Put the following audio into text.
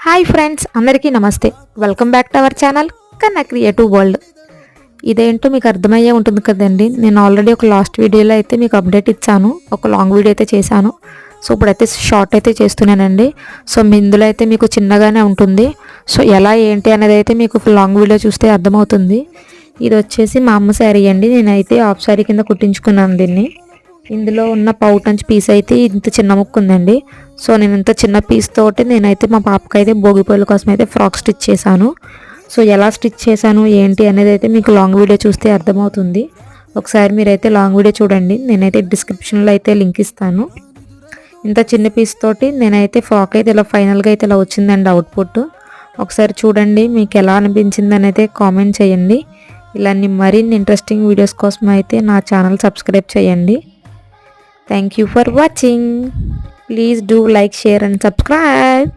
Hi friends, అందరికీ నమస్తే. Welcome back to our channel కన్నా క్రియేటివ్ వరల్డ్. ఇదేంటో మీకు అర్థమయ్యే ఉంటుంది కదండి. నేను ఆల్రెడీ ఒక లాస్ట్ వీడియోలో అయితే మీకు అప్డేట్ ఇచ్చాను, ఒక లాంగ్ వీడియో అయితే చేశాను. సో ఇప్పుడైతే షార్ట్ అయితే చేస్తున్నానండి. సో ఇందులో అయితే మీకు చిన్నగానే ఉంటుంది. సో ఎలా ఏంటి అనేది అయితే మీకు లాంగ్ వీడియో చూస్తే అర్థమవుతుంది. ఇది వచ్చేసి మా అమ్మ శారీ అండి. నేనైతే హాఫ్ శారీ కింద కుట్టించుకున్నాను దీన్ని. ఇందులో ఉన్న పౌటంచ్ పీస్ అయితే ఇంత చిన్న ముక్క ఉందండి. సో నేను ఇంత చిన్న పీస్ తోటి నేనైతే మా పాపకి అయితే భోగిపల్లి కోసం అయితే ఫ్రాక్ స్టిచ్ చేశాను. సో ఎలా స్టిచ్ చేశాను ఏంటి అనేది అయితే మీకు లాంగ్ వీడియో చూస్తే అర్థమవుతుంది. ఒకసారి మీరైతే లాంగ్ వీడియో చూడండి. నేనైతే డిస్క్రిప్షన్లో అయితే లింక్ ఇస్తాను. ఇంత చిన్న పీస్ తోటి నేనైతే ఫ్రాక్ అయితే ఇలా ఫైనల్గా అయితే ఇలా వచ్చిందండి అవుట్పుట్. ఒకసారి చూడండి, మీకు ఎలా అనిపించింది అని అయితే కామెంట్ చేయండి. ఇలాంటి మరిన్ని ఇంట్రెస్టింగ్ వీడియోస్ కోసం అయితే నా ఛానల్ సబ్స్క్రైబ్ చేయండి. Thank you for watching. Please do like, share and subscribe.